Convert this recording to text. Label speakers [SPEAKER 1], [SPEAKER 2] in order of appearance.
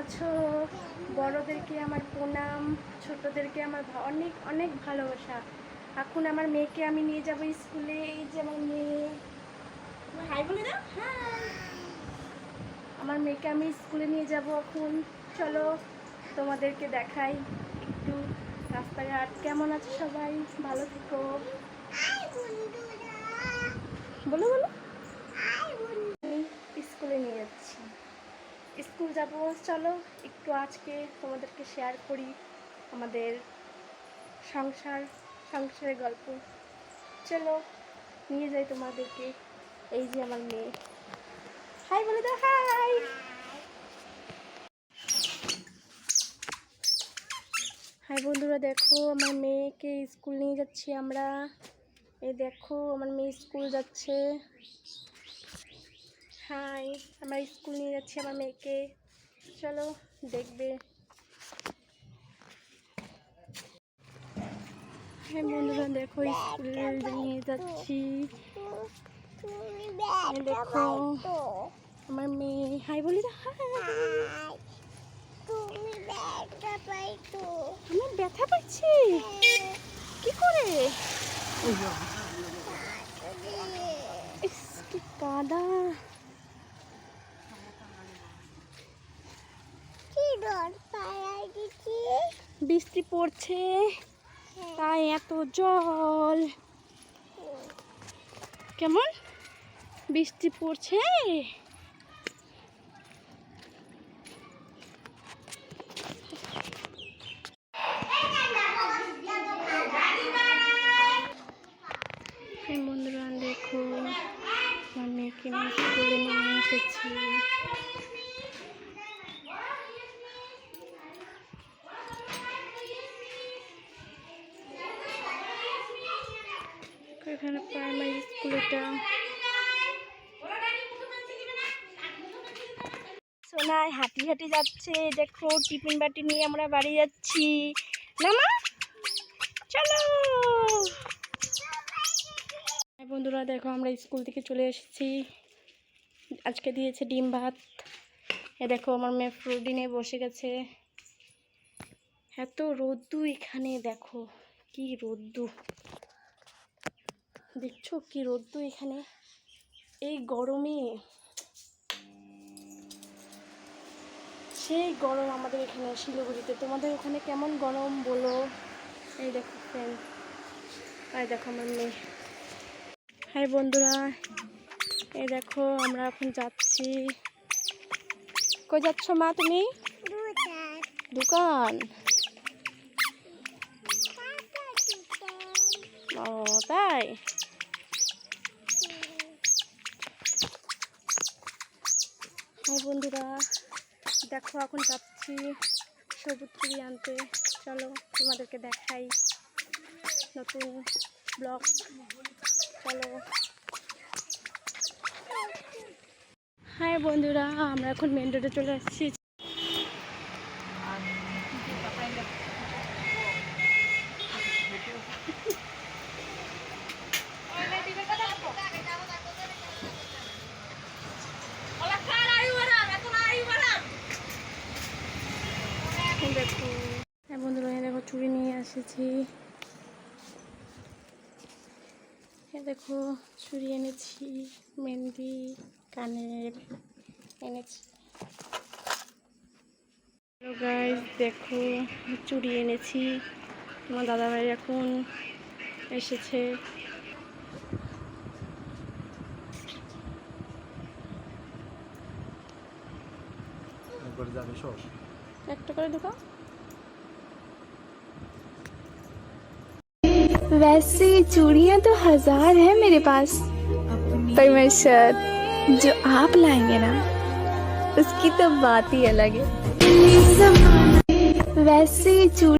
[SPEAKER 1] আছো? বড়দেরকে আমার প্রণাম, ছোটদেরকে আমার অনেক অনেক ভালোবাসা। এখন আমার মেয়েকে আমি নিয়ে যাব স্কুলে। এই যে আমার মেয়ে, হাই বলে দাও। হ্যাঁ, আমার মেয়েকে আমি স্কুলে নিয়ে যাব এখন। চলো তোমাদেরকে দেখাই একটু রাস্তাঘাট। কেমন আছে সবাই? ভালো থেকো। বলো বলো। স্কুলে নিয়ে যাচ্ছি, স্কুল যাব। চলো একটু আজকে তোমাদেরকে শেয়ার করি আমাদের সংসারের গল্প। চলো নিয়ে যাই তোমাদেরকে। এই যে আমার মেয়ে, হাই বলে দাও। হাই হাই বন্ধুরা, দেখো আমার মেয়েকে স্কুল নিয়ে যাচ্ছি আমরা। এই দেখো আমার মেয়ে স্কুল যাচ্ছে। হাই, আমরা স্কুল নিয়ে যাচ্ছি আমার মেয়েকে। চলো দেখবে। হ্যাঁ বন্ধুরা, দেখো স্কুলে নিয়ে যাচ্ছি। দেখো আমার মেয়ে, হাই বলি না। আমি ব্যথা পাচ্ছি, কি করে? কি কাদা, বৃষ্টি পড়ছে তাই এত জল। কেমন বৃষ্টি পড়ছে। বন্ধুরা দেখো আমার মেয়েকে স্কুলে নিয়ে এসেছি। এখানে প্রাইমারি স্কুল এটা। সোনাই হাঁটি হাঁটি যাচ্ছে। দেখো টিফিন বাটি নিয়ে আমরা বাড়ি যাচ্ছি। মামা চলো। বন্ধুরা দেখো আমরা স্কুল থেকে চলে এসেছি। আজকে দিয়েছে ডিম ভাত। এ দেখো আমার মেয়ে ফ্রুটি নিয়ে বসে গেছে। এত রোদ্দু এখানে, দেখো কি রোদ্দু, দেখছো কি রোদ্দু এখানে এই গরমে। সেই গরম আমাদের এখানে শিলিগুড়িতে। তোমাদের ওখানে কেমন গরম বলো। এই দেখো ফ্রেন্ড, আর দেখো আমার মেয়ে। হাই বন্ধুরা, এই দেখো আমরা এখন যাচ্ছি। কই যাচ্ছ মা তুমি? দোকান। ও তাই। হাই বন্ধুরা, দেখো এখন যাচ্ছি সবুজ চুড়ি আনতে। চলো তোমাদেরকে দেখাই নতুন ব্লগ। চলো। হাই বন্ধুরা, আমরা এখন মেন রোডে চলে আসছি। দেখো হ্যাঁ বন্ধুরা, দেখো চুড়ি নিয়ে এসেছি। দেখো চুড়ি এনেছি, মেহেন্দি, কানের এনেছি। হ্যালো গাইস, দেখো চুড়ি এনেছি। আমার দাদাভাই এখন এসেছে। একটা করে ঢোকা।
[SPEAKER 2] वैसे चूड़ियां तो 1000 है मेरे पास, पर मैं शर्ट जो आप लाएंगे ना उसकी तो बात ही अलग है। वैसे चूड़ी